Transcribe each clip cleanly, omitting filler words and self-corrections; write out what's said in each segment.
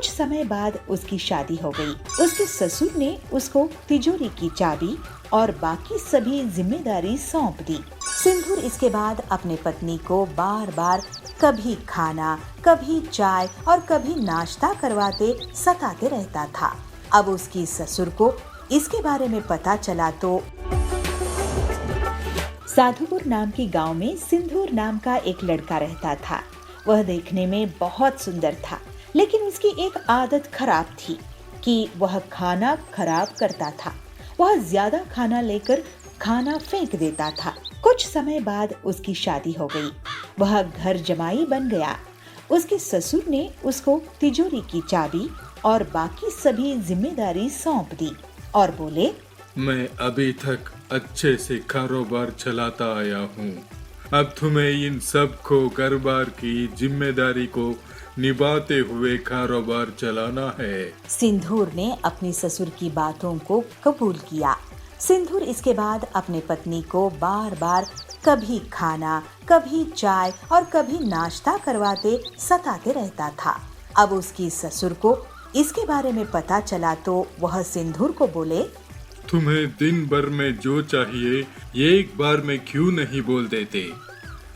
कुछ समय बाद उसकी शादी हो गई। उसके ससुर ने उसको तिजोरी की चाबी और बाकी सभी जिम्मेदारी सौंप दी। सिंदूर इसके बाद अपने पत्नी को बार बार कभी खाना, कभी चाय और कभी नाश्ता करवाते सताते रहता था। अब उसकी ससुर को इसके बारे में पता चला तो साधुपुर नाम की गांव में सिंदूर नाम का एक लड़का रहता था। वह देखने में बहुत सुंदर था, लेकिन उसकी एक आदत खराब थी कि वह खाना खराब करता था। वह ज्यादा खाना लेकर खाना फेंक देता था। कुछ समय बाद उसकी शादी हो गई। वह घर जमाई बन गया। उसके ससुर ने उसको तिजोरी की चाबी और बाकी सभी जिम्मेदारी सौंप दी और बोले, मैं अभी तक अच्छे से कारोबार चलाता आया हूँ। अब तुम्हें इन सब को कारोबार की जिम्मेदारी को निभाते हुए कारोबार चलाना है। सिंदूर ने अपनी ससुर की बातों को कबूल किया। सिंदूर इसके बाद अपने पत्नी को बार बार कभी खाना, कभी चाय और कभी नाश्ता करवाते सताते रहता था। अब उसकी ससुर को इसके बारे में पता चला तो वह सिंदूर को बोले, तुम्हें दिन भर में जो चाहिए एक बार में क्यों नहीं बोल देते?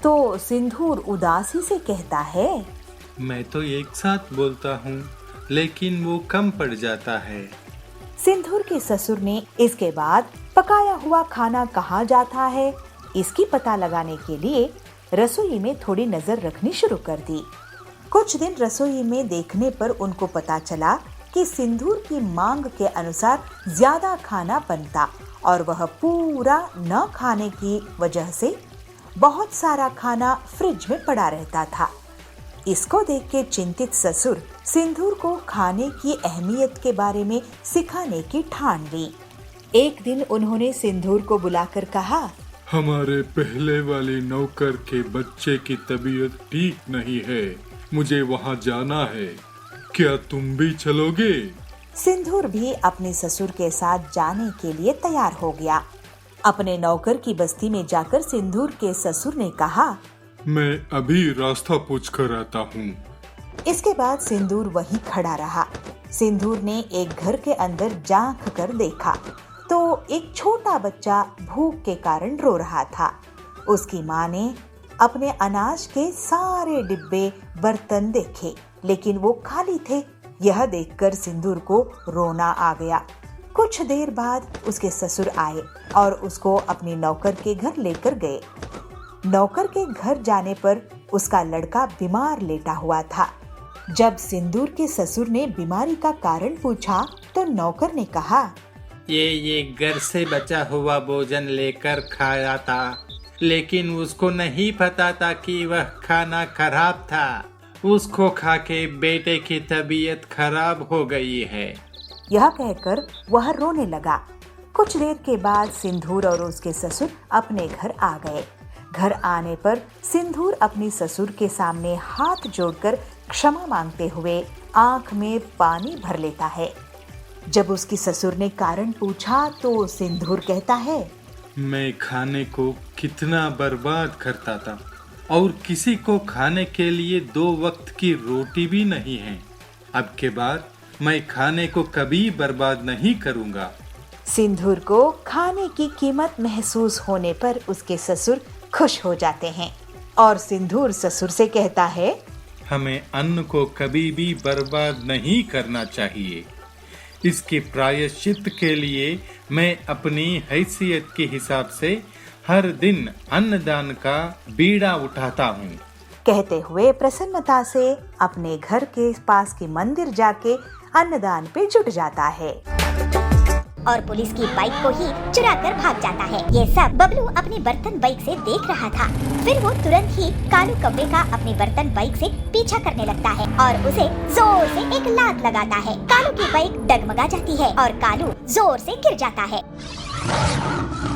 तो सिंदूर उदासी से कहता है, मैं तो एक साथ बोलता हूँ, लेकिन वो कम पड़ जाता है। सिंदूर के ससुर ने इसके बाद पकाया हुआ खाना कहाँ जाता है इसकी पता लगाने के लिए रसोई में थोड़ी नजर रखनी शुरू कर दी। कुछ दिन रसोई में देखने पर उनको पता चला कि सिंदूर की मांग के अनुसार ज्यादा खाना बनता और वह पूरा न खाने की वजह से बहुत सारा खाना फ्रिज में पड़ा रहता था। इसको देख के चिंतित ससुर सिंदूर को खाने की अहमियत के बारे में सिखाने की ठान ली। एक दिन उन्होंने सिंदूर को बुलाकर कहा, हमारे पहले वाले नौकर के बच्चे की तबीयत ठीक नहीं है, मुझे वहाँ जाना है, क्या तुम भी चलोगे? सिंदूर भी अपने ससुर के साथ जाने के लिए तैयार हो गया। अपने नौकर की बस्ती में जाकर सिंदूर के ससुर ने कहा, मैं अभी रास्ता पूछ कर आता हूँ। इसके बाद सिंदूर वहीं खड़ा रहा। सिंदूर ने एक घर के अंदर झांक कर देखा तो एक छोटा बच्चा भूख के कारण रो रहा था। उसकी माँ ने अपने अनाज के सारे डिब्बे बर्तन देखे, लेकिन वो खाली थे। यह देखकर सिंदूर को रोना आ गया। कुछ देर बाद उसके ससुर आए और उसको अपने नौकर के घर लेकर गए। नौकर के घर जाने पर उसका लड़का बीमार लेटा हुआ था। जब सिंदूर के ससुर ने बीमारी का कारण पूछा तो नौकर ने कहा, ये घर से बचा हुआ भोजन लेकर खाया था, लेकिन उसको नहीं पता था कि वह खाना खराब था। उसको खा के बेटे की तबीयत खराब हो गई है। यह कहकर वह रोने लगा। कुछ देर के बाद सिंदूर और उसके ससुर अपने घर आ गए। घर आने पर सिंदूर अपनी ससुर के सामने हाथ जोड़कर क्षमा मांगते हुए आंख में पानी भर लेता है। जब उसकी ससुर ने कारण पूछा तो सिंदूर कहता है, मैं खाने को कितना बर्बाद करता था और किसी को खाने के लिए 2 वक्त की रोटी भी नहीं है। अब के बाद मैं खाने को कभी बर्बाद नहीं करूँगा। सिंदूर को खाने की कीमत महसूस होने पर उसके ससुर खुश हो जाते हैं और सिंदूर ससुर से कहता है, हमें अन्न को कभी भी बर्बाद नहीं करना चाहिए। इसके प्रायश्चित के लिए मैं अपनी हैसियत के हिसाब से हर दिन अन्नदान का बीड़ा उठाता हूँ। कहते हुए प्रसन्नता से अपने घर के पास के मंदिर जाके अन्नदान पे जुट जाता है और पुलिस की बाइक को ही चुरा कर भाग जाता है। ये सब बबलू अपनी बर्तन बाइक से देख रहा था। फिर वो तुरंत ही कालू कौवे का अपनी बर्तन बाइक से पीछा करने लगता है और उसे जोर से एक लात लगाता है। कालू की बाइक डगमगा जाती है और कालू जोर से गिर जाता है।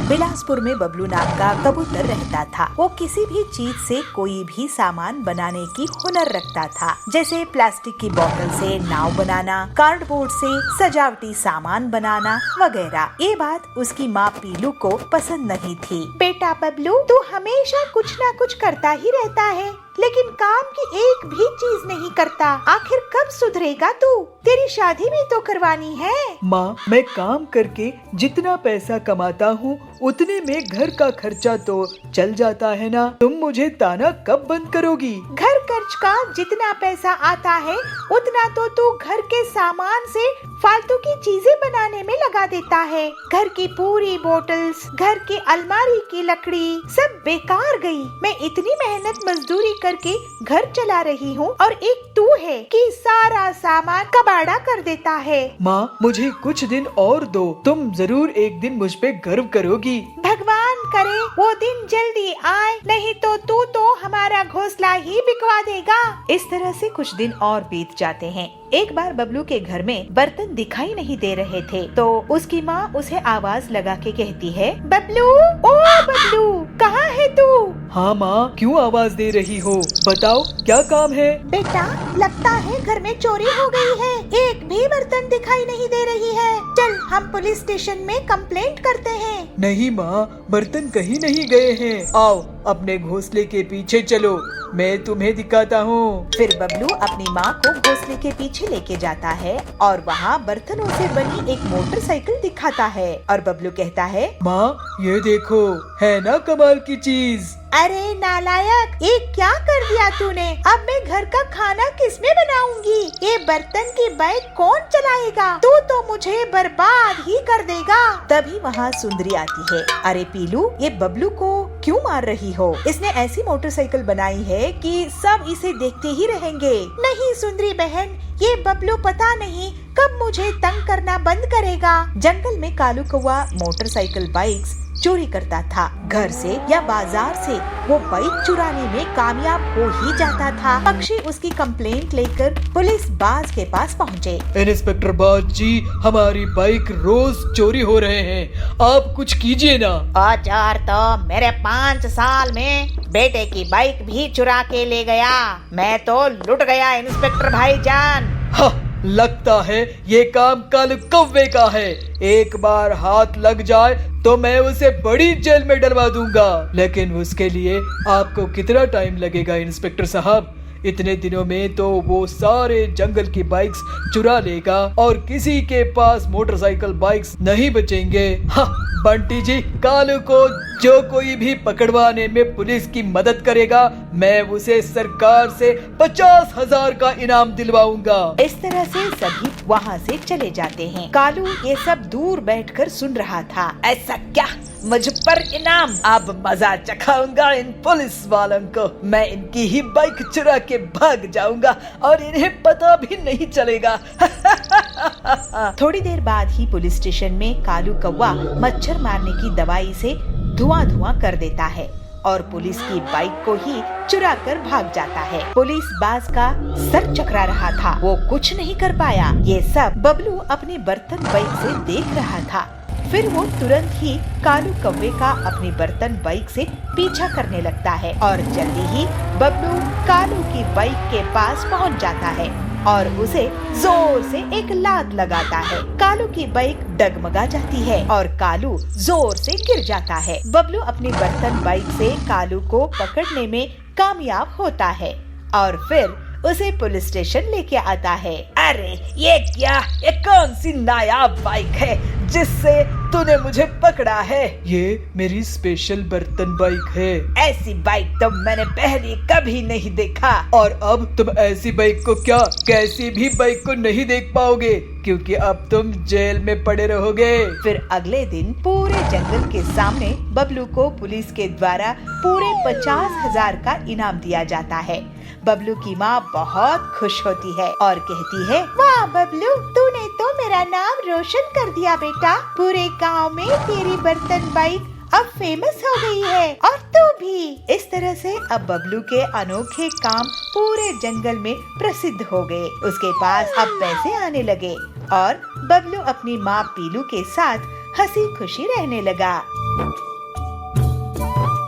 बिलासपुर में बबलू नाम का कबूतर रहता था। वो किसी भी चीज से कोई भी सामान बनाने की हुनर रखता था, जैसे प्लास्टिक की बोतल से नाव बनाना, कार्डबोर्ड से सजावटी सामान बनाना वगैरह। ये बात उसकी माँ पीलू को पसंद नहीं थी। बेटा बबलू, तू हमेशा कुछ न कुछ करता ही रहता है, लेकिन काम की एक भी चीज नहीं करता। आखिर कब सुधरेगा तू? तेरी शादी भी तो करवानी है। माँ, मैं काम करके जितना पैसा कमाता हूँ उतने में घर का खर्चा तो चल जाता है ना। तुम मुझे ताना कब बंद करोगी? घर खर्च का जितना पैसा आता है उतना तो तू घर के सामान से फालतू की चीजें बनाने में लगा देता है। घर की पूरी बोतल्स, घर की अलमारी की लकड़ी सब बेकार गई। मैं इतनी मेहनत मजदूरी करके घर चला रही हूँ और एक तू है कि सारा सामान कबाड़ा कर देता है। माँ, मुझे कुछ दिन और दो, तुम जरूर एक दिन मुझ पे गर्व करोगी। भगवान करे वो दिन जल्दी आए, नहीं तो तू तो हमारा घोंसला ही बिकवा देगा। इस तरह से कुछ दिन और बीत जाते हैं। एक बार बबलू के घर में बर्तन दिखाई नहीं दे रहे थे तो उसकी माँ उसे आवाज लगा के कहती है, बबलू, ओ बबलू, कहाँ है तू? हाँ माँ, क्यों आवाज दे रही हो? बताओ क्या काम है? बेटा, लगता है घर में चोरी हो गई है। एक भी बर्तन दिखाई नहीं दे रही है। चल हम पुलिस स्टेशन में कंप्लेंट करते हैं। नहीं माँ, बर्तन कहीं नहीं गए हैं। आओ अपने घोंसले के पीछे चलो, मैं तुम्हें दिखाता हूँ। फिर बबलू अपनी माँ को घोंसले के पीछे लेके जाता है और वहाँ बर्तनों से बनी एक मोटरसाइकिल दिखाता है और बबलू कहता है, माँ ये देखो, है ना कमाल की चीज। अरे नालायक, ये क्या कर दिया तूने? अब मैं घर का खाना किसमें बनाऊंगी? ये बर्तन की बाइक कौन चलाएगा? तू तो मुझे बर्बाद ही कर देगा। तभी वहाँ सुंदरी आती है। अरे पीलू, ये बबलू को क्यों मार रही हो? इसने ऐसी मोटरसाइकिल बनाई है कि सब इसे देखते ही रहेंगे। नहीं सुंदरी बहन, ये बबलू पता नहीं कब मुझे तंग करना बंद करेगा। जंगल में कालू कौवा मोटरसाइकिल बाइक्स चोरी करता था। घर से या बाजार से वो बाइक चुराने में कामयाब हो ही जाता था। पक्षी उसकी कंप्लेंट लेकर पुलिस बाज के पास पहुँचे। इंस्पेक्टर बाज जी, हमारी बाइक रोज चोरी हो रहे हैं, आप कुछ कीजिए ना। औजार तो मेरे 5 साल में बेटे की बाइक भी चुरा के ले गया। मैं तो लुट गया इंस्पेक्टर भाईजान। हाँ, लगता है ये काम कालू कौवे का है। एक बार हाथ लग जाए तो मैं उसे बड़ी जेल में डलवा दूंगा। लेकिन उसके लिए आपको कितना टाइम लगेगा इंस्पेक्टर साहब? इतने दिनों में तो वो सारे जंगल की बाइक्स चुरा लेगा और किसी के पास मोटरसाइकिल बाइक्स नहीं बचेंगे। हाँ, बंटी जी, कालू को जो कोई भी पकड़वाने में पुलिस की मदद करेगा, मैं उसे सरकार से 50,000 का इनाम दिलवाऊंगा। इस तरह से सभी वहाँ से चले जाते हैं। कालू ये सब दूर बैठकर सुन रहा था। ऐसा क्या, मुझ पर इनाम? अब मजा चखाऊंगा इन पुलिस वालों को। मैं इनकी ही बाइक चुरा के भाग जाऊंगा और इन्हें पता भी नहीं चलेगा। थोड़ी देर बाद ही पुलिस स्टेशन में कालू कौवा मच्छर मारने की दवाई से धुआं कर देता है और पुलिस की बाइक को ही चुरा कर भाग जाता है। पुलिस बाज का सर चकरा रहा था, वो कुछ नहीं कर पाया। ये सब बबलू अपनी बर्तन बाइक से देख रहा था। फिर वो तुरंत ही कालू कौवे का अपनी बर्तन बाइक से पीछा करने लगता है और जल्दी ही बबलू कालू की बाइक के पास पहुंच जाता है और उसे जोर से एक लात लगाता है। कालू की बाइक डगमगा जाती है और कालू जोर से गिर जाता है। बबलू अपनी बर्तन बाइक से कालू को पकड़ने में कामयाब होता है और फिर उसे पुलिस स्टेशन लेके आता है। अरे ये क्या, ये कौन सी नायाब बाइक है जिससे तूने मुझे पकड़ा है? ये मेरी स्पेशल बर्तन बाइक है। ऐसी बाइक तो मैंने पहले कभी नहीं देखा। और अब तुम ऐसी बाइक को क्या, कैसी भी बाइक को नहीं देख पाओगे, क्योंकि अब तुम जेल में पड़े रहोगे। फिर अगले दिन पूरे जंगल के सामने बबलू को पुलिस के द्वारा पूरे 50,000 का इनाम दिया जाता है। बबलू की माँ बहुत खुश होती है और कहती है, वाह बबलू, तूने तो मेरा नाम रोशन कर दिया बेटा। पूरे गांव में तेरी बर्तन बाइक अब फेमस हो गई है और तू भी। इस तरह से अब बबलू के अनोखे काम पूरे जंगल में प्रसिद्ध हो गए। उसके पास अब पैसे आने लगे और बबलू अपनी माँ पीलू के साथ हंसी खुशी रहने लगा।